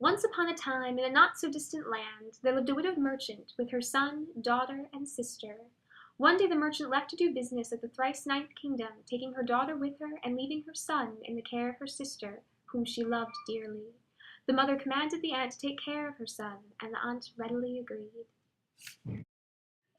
Once upon a time, in a not-so-distant land, there lived a widowed merchant with her son, daughter, and sister. One day the merchant left to do business at the thrice-ninth kingdom, taking her daughter with her and leaving her son in the care of her sister, whom she loved dearly. The mother commanded the aunt to take care of her son, and the aunt readily agreed.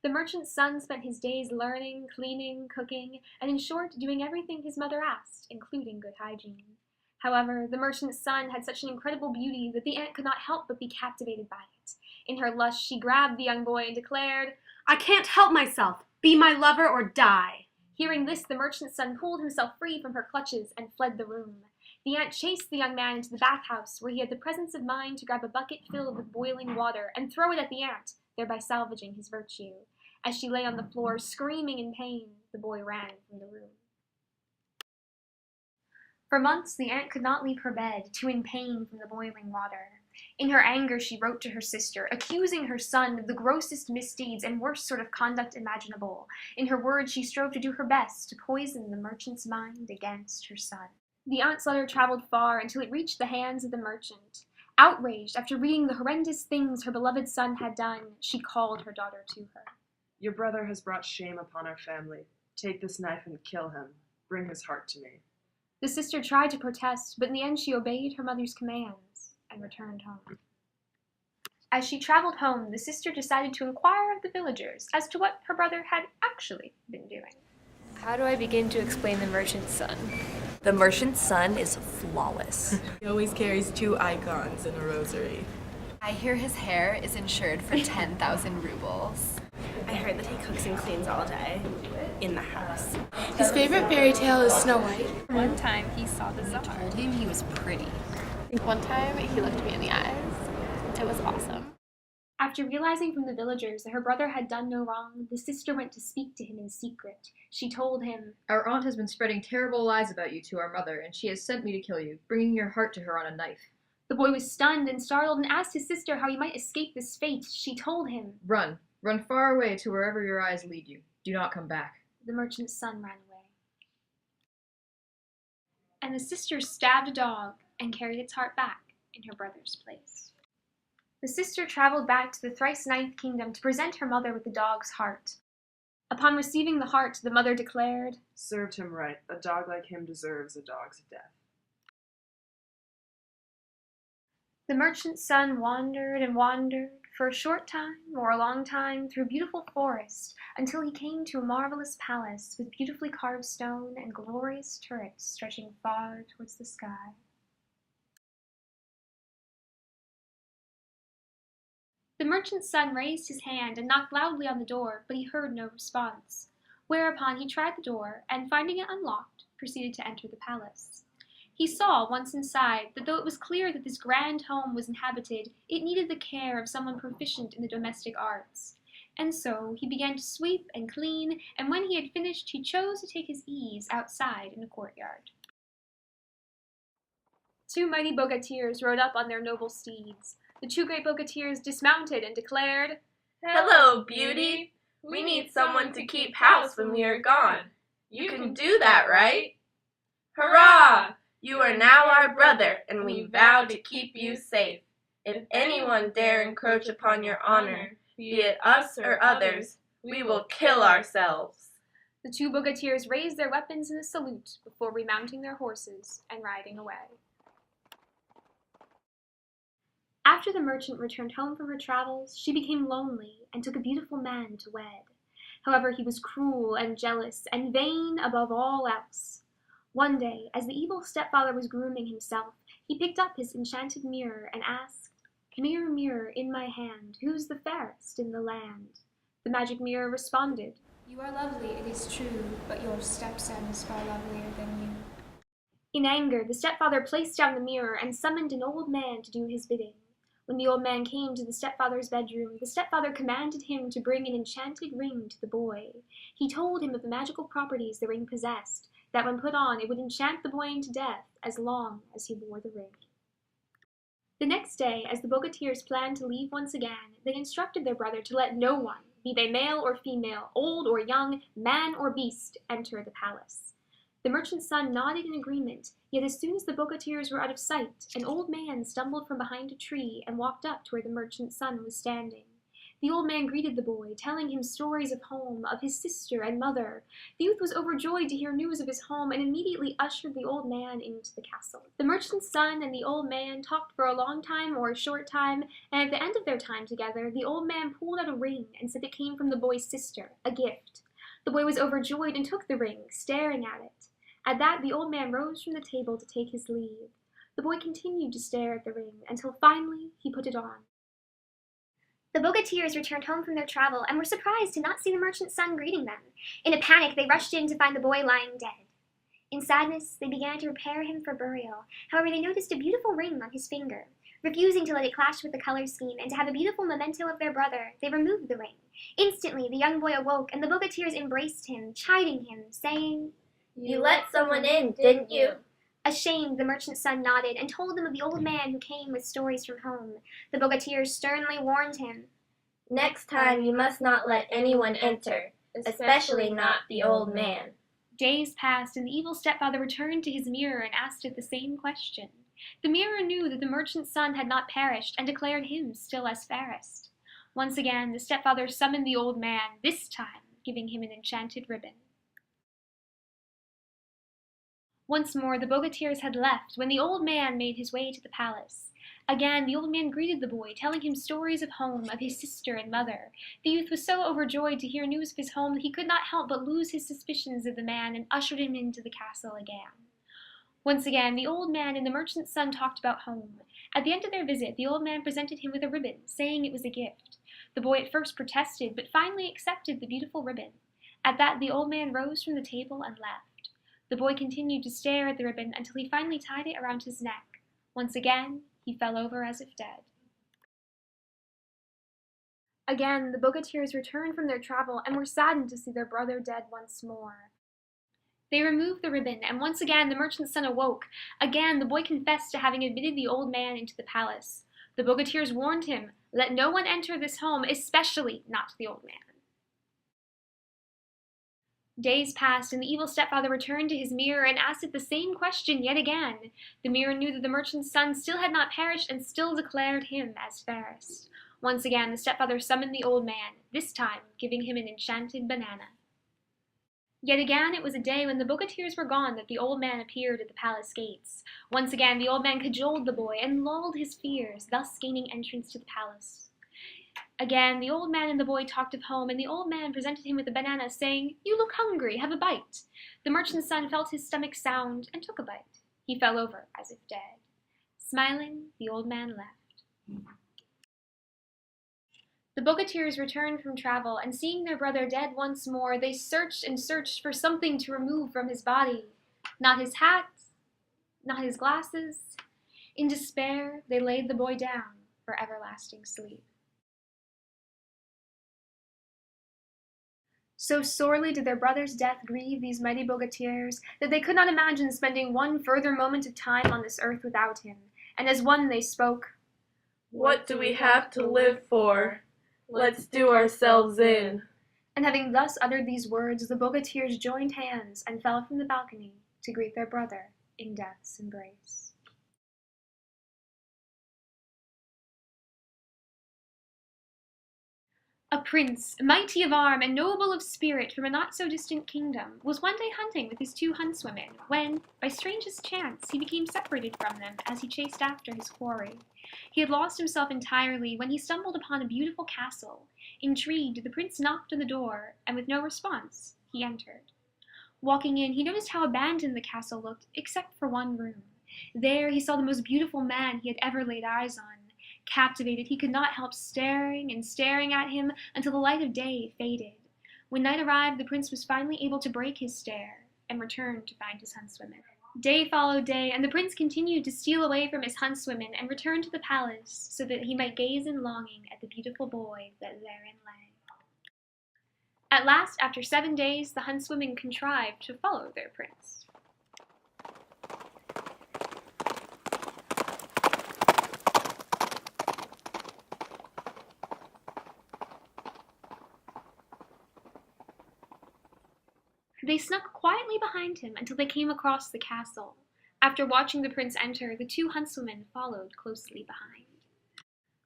The merchant's son spent his days learning, cleaning, cooking, and in short, doing everything his mother asked, including good hygiene. However, the merchant's son had such an incredible beauty that the aunt could not help but be captivated by it. In her lust, she grabbed the young boy and declared, "I can't help myself. Be my lover or die." Hearing this, the merchant's son pulled himself free from her clutches and fled the room. The aunt chased the young man into the bathhouse, where he had the presence of mind to grab a bucket filled with boiling water and throw it at the aunt, thereby salvaging his virtue. As she lay on the floor, screaming in pain, the boy ran from the room. For months, the aunt could not leave her bed, too in pain from the boiling water. In her anger, she wrote to her sister, accusing her son of the grossest misdeeds and worst sort of conduct imaginable. In her words, she strove to do her best to poison the merchant's mind against her son. The aunt's letter traveled far until it reached the hands of the merchant. Outraged, after reading the horrendous things her beloved son had done, she called her daughter to her. "Your brother has brought shame upon our family. Take this knife and kill him. Bring his heart to me." The sister tried to protest, but in the end she obeyed her mother's commands and returned home. As she traveled home, the sister decided to inquire of the villagers as to what her brother had actually been doing. How do I begin to explain the merchant's son? The merchant's son is flawless. He always carries 2 icons in a rosary. I hear his hair is insured for 10,000 rubles. I heard that he cooks and cleans all day in the house. His favorite fairy tale is Snow White. One time he saw the Tsar. Told him he was pretty. One time he looked me in the eyes. It was awesome. After realizing from the villagers that her brother had done no wrong, the sister went to speak to him in secret. She told him, "Our aunt has been spreading terrible lies about you to our mother, and she has sent me to kill you, bringing your heart to her on a knife." The boy was stunned and startled and asked his sister how he might escape this fate. She told him, Run. Run far away to wherever your eyes lead you. Do not come back." The merchant's son ran away. And the sister stabbed a dog and carried its heart back in her brother's place. The sister traveled back to the thrice-ninth kingdom to present her mother with the dog's heart. Upon receiving the heart, the mother declared, "Served him right. A dog like him deserves a dog's death." The merchant's son wandered and wandered for a short time or a long time through a beautiful forest until he came to a marvelous palace with beautifully carved stone and glorious turrets stretching far towards the sky. The merchant's son raised his hand and knocked loudly on the door, but he heard no response. Whereupon he tried the door, and finding it unlocked, proceeded to enter the palace. He saw, once inside, that though it was clear that this grand home was inhabited, it needed the care of someone proficient in the domestic arts. And so he began to sweep and clean, and when he had finished, he chose to take his ease outside in a courtyard. 2 mighty bogatirs rode up on their noble steeds. The 2 great bogatirs dismounted and declared, "Hello, beauty. We need someone to keep house when we are gone. You can do that, right? Hurrah! You are now our brother, and we vow to keep you safe. If anyone dare encroach upon your honor, be it us or others, we will kill ourselves." The 2 bogatirs raised their weapons in a salute before remounting their horses and riding away. After the merchant returned home from her travels, she became lonely and took a beautiful man to wed. However, he was cruel and jealous and vain above all else. One day, as the evil stepfather was grooming himself, he picked up his enchanted mirror and asked, "Mirror, mirror in my hand, who's the fairest in the land?" The magic mirror responded, "You are lovely, it is true, but your stepson is far lovelier than you." In anger, the stepfather placed down the mirror and summoned an old man to do his bidding. When the old man came to the stepfather's bedroom, the stepfather commanded him to bring an enchanted ring to the boy. He told him of the magical properties the ring possessed, that when put on it would enchant the boy into death as long as he wore the ring. The next day, as the bogatirs planned to leave once again, they instructed their brother to let no one, be they male or female, old or young, man or beast, enter the palace. The merchant's son nodded in agreement, yet as soon as the bogatirs were out of sight, an old man stumbled from behind a tree and walked up to where the merchant's son was standing. The old man greeted the boy, telling him stories of home, of his sister and mother. The youth was overjoyed to hear news of his home and immediately ushered the old man into the castle. The merchant's son and the old man talked for a long time or a short time, and at the end of their time together, the old man pulled out a ring and said it came from the boy's sister, a gift. The boy was overjoyed and took the ring, staring at it. At that, the old man rose from the table to take his leave. The boy continued to stare at the ring until finally he put it on. The bogatirs returned home from their travel and were surprised to not see the merchant's son greeting them. In a panic, they rushed in to find the boy lying dead. In sadness, they began to prepare him for burial. However, they noticed a beautiful ring on his finger. Refusing to let it clash with the color scheme and to have a beautiful memento of their brother, they removed the ring. Instantly, the young boy awoke, and the bogatirs embraced him, chiding him, saying, "You let someone in, didn't you?" Ashamed, the merchant's son nodded and told them of the old man who came with stories from home. The bogatirs sternly warned him, "Next time you must not let anyone enter, especially not the old man." Days passed, and the evil stepfather returned to his mirror and asked it the same question. The mirror knew that the merchant's son had not perished and declared him still as fairest. Once again, the stepfather summoned the old man, this time giving him an enchanted ribbon. Once more, the bogatirs had left when the old man made his way to the palace. Again, the old man greeted the boy, telling him stories of home, of his sister and mother. The youth was so overjoyed to hear news of his home that he could not help but lose his suspicions of the man and ushered him into the castle again. Once again, the old man and the merchant's son talked about home. At the end of their visit, the old man presented him with a ribbon, saying it was a gift. The boy at first protested, but finally accepted the beautiful ribbon. At that, the old man rose from the table and left. The boy continued to stare at the ribbon until he finally tied it around his neck. Once again, he fell over as if dead. Again, the bogatirs returned from their travel and were saddened to see their brother dead once more. They removed the ribbon, and once again the merchant's son awoke. Again, the boy confessed to having admitted the old man into the palace. The bogatirs warned him, "Let no one enter this home, especially not the old man." Days passed, and the evil stepfather returned to his mirror and asked it the same question yet again. The mirror knew that the merchant's son still had not perished and still declared him as fairest. Once again, the stepfather summoned the old man, this time giving him an enchanted banana. Yet again, it was a day when the bogatirs were gone that the old man appeared at the palace gates. Once again, the old man cajoled the boy and lulled his fears, thus gaining entrance to the palace. Again, the old man and the boy talked of home, and the old man presented him with a banana, saying, "You look hungry, have a bite." The merchant's son felt his stomach sound and took a bite. He fell over as if dead. Smiling, the old man left. The bogatirs returned from travel, and seeing their brother dead once more, they searched and searched for something to remove from his body. Not his hat, not his glasses. In despair, they laid the boy down for everlasting sleep. So sorely did their brother's death grieve these mighty bogatirs that they could not imagine spending one further moment of time on this earth without him, and as one they spoke, "What do we have to live for? Let's do ourselves in." And having thus uttered these words, the bogatirs joined hands and fell from the balcony to greet their brother in death's embrace. A prince, mighty of arm and noble of spirit from a not-so-distant kingdom, was one day hunting with his 2 huntswomen, when, by strangest chance, he became separated from them as he chased after his quarry. He had lost himself entirely when he stumbled upon a beautiful castle. Intrigued, the prince knocked on the door, and with no response, he entered. Walking in, he noticed how abandoned the castle looked, except for one room. There he saw the most beautiful man he had ever laid eyes on. Captivated, he could not help staring and staring at him until the light of day faded. When night arrived, the prince was finally able to break his stare and return to find his huntswomen. Day followed day, and the prince continued to steal away from his huntswomen and return to the palace so that he might gaze in longing at the beautiful boy that therein lay. At last, after 7 days, the huntswomen contrived to follow their prince. They snuck quietly behind him until they came across the castle. After watching the prince enter, the two huntswomen followed closely behind.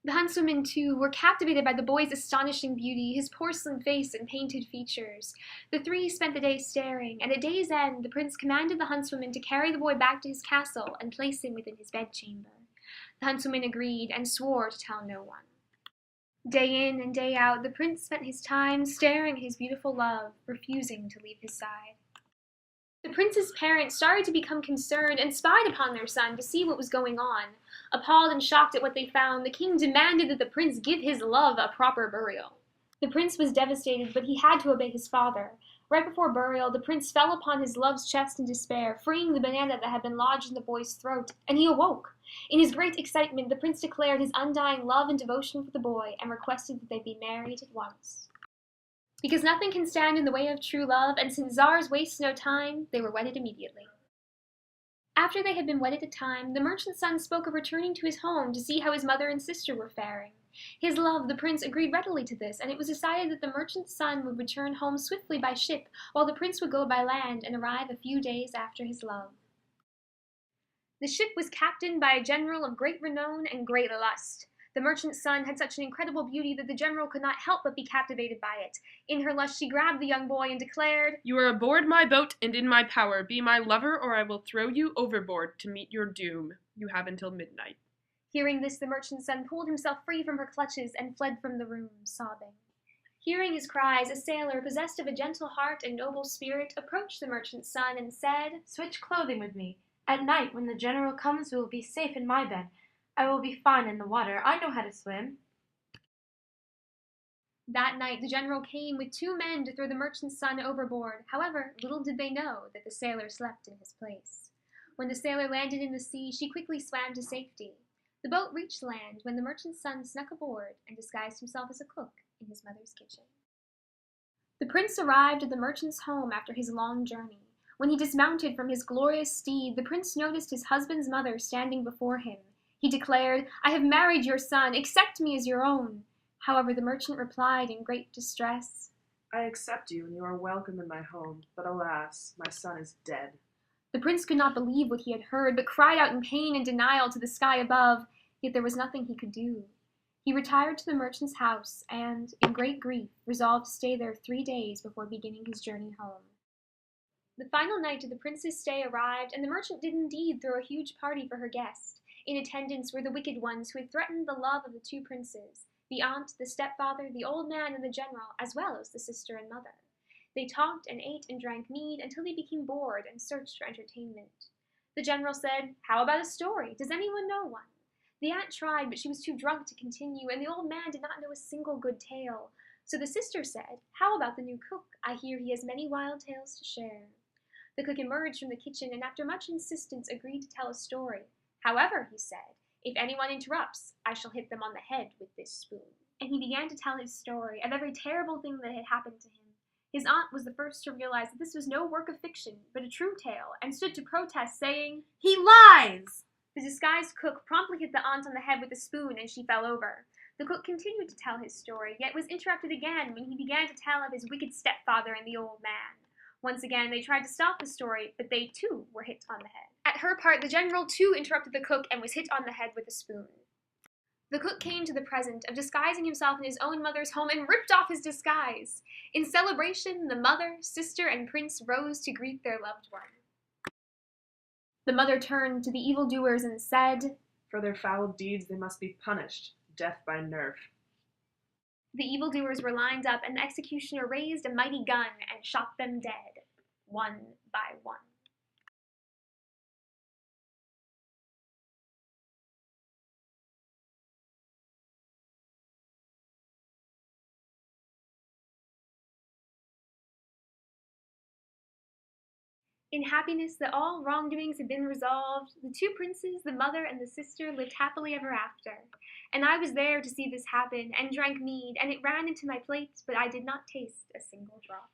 The huntswomen, too, were captivated by the boy's astonishing beauty, his porcelain face and painted features. The three spent the day staring, and at day's end the prince commanded the huntswomen to carry the boy back to his castle and place him within his bedchamber. The huntswomen agreed and swore to tell no one. Day in and day out, the prince spent his time staring at his beautiful love, refusing to leave his side. The prince's parents started to become concerned and spied upon their son to see what was going on. Appalled and shocked at what they found, the king demanded that the prince give his love a proper burial. The prince was devastated, but he had to obey his father. Right before burial, the prince fell upon his love's chest in despair, freeing the banana that had been lodged in the boy's throat, and he awoke. In his great excitement, the prince declared his undying love and devotion for the boy and requested that they be married at once. Because nothing can stand in the way of true love, and since czars waste no time, they were wedded immediately. After they had been wedded a time, the merchant's son spoke of returning to his home to see how his mother and sister were faring. His love, the prince, agreed readily to this, and it was decided that the merchant's son would return home swiftly by ship, while the prince would go by land and arrive a few days after his love. The ship was captained by a general of great renown and great lust. The merchant's son had such an incredible beauty that the general could not help but be captivated by it. In her lust she grabbed the young boy and declared, "You are aboard my boat and in my power. Be my lover, or I will throw you overboard to meet your doom. You have until midnight." Hearing this, the merchant's son pulled himself free from her clutches and fled from the room, sobbing. Hearing his cries, a sailor, possessed of a gentle heart and noble spirit, approached the merchant's son and said, "Switch clothing with me. At night, when the general comes, we will be safe in my bed. I will be fine in the water. I know how to swim." That night the general came with 2 men to throw the merchant's son overboard. However, little did they know that the sailor slept in his place. When the sailor landed in the sea, she quickly swam to safety. The boat reached land when the merchant's son snuck aboard and disguised himself as a cook in his mother's kitchen. The prince arrived at the merchant's home after his long journey. When he dismounted from his glorious steed, the prince noticed his husband's mother standing before him. He declared, "I have married your son. Accept me as your own." However, the merchant replied in great distress, "I accept you, and you are welcome in my home, but alas, my son is dead." The prince could not believe what he had heard, but cried out in pain and denial to the sky above, yet there was nothing he could do. He retired to the merchant's house, and, in great grief, resolved to stay there 3 days before beginning his journey home. The final night of the prince's stay arrived, and the merchant did indeed throw a huge party for her guest. In attendance were the wicked ones who had threatened the love of the 2 princes, the aunt, the stepfather, the old man, and the general, as well as the sister and mother. They talked and ate and drank mead until they became bored and searched for entertainment. The general said, "How about a story? Does anyone know one?" The aunt tried, but she was too drunk to continue, and the old man did not know a single good tale. So the sister said, "How about the new cook? I hear he has many wild tales to share." The cook emerged from the kitchen and after much insistence agreed to tell a story. "However," he said, "if anyone interrupts, I shall hit them on the head with this spoon." And he began to tell his story of every terrible thing that had happened to him. His aunt was the first to realize that this was no work of fiction, but a true tale, and stood to protest, saying, "He lies!" The disguised cook promptly hit the aunt on the head with a spoon, and she fell over. The cook continued to tell his story, yet was interrupted again when he began to tell of his wicked stepfather and the old man. Once again, they tried to stop the story, but they, too, were hit on the head. At her part, the general, too, interrupted the cook and was hit on the head with a spoon. The cook came to the present of disguising himself in his own mother's home and ripped off his disguise. In celebration, the mother, sister, and prince rose to greet their loved one. The mother turned to the evildoers and said, "For their foul deeds they must be punished, death by nerf." The evildoers were lined up, and the executioner raised a mighty gun and shot them dead, one by one. In happiness that all wrongdoings had been resolved, the 2 princes, the mother and the sister, lived happily ever after. And I was there to see this happen, and drank mead, and it ran into my plate, but I did not taste a single drop.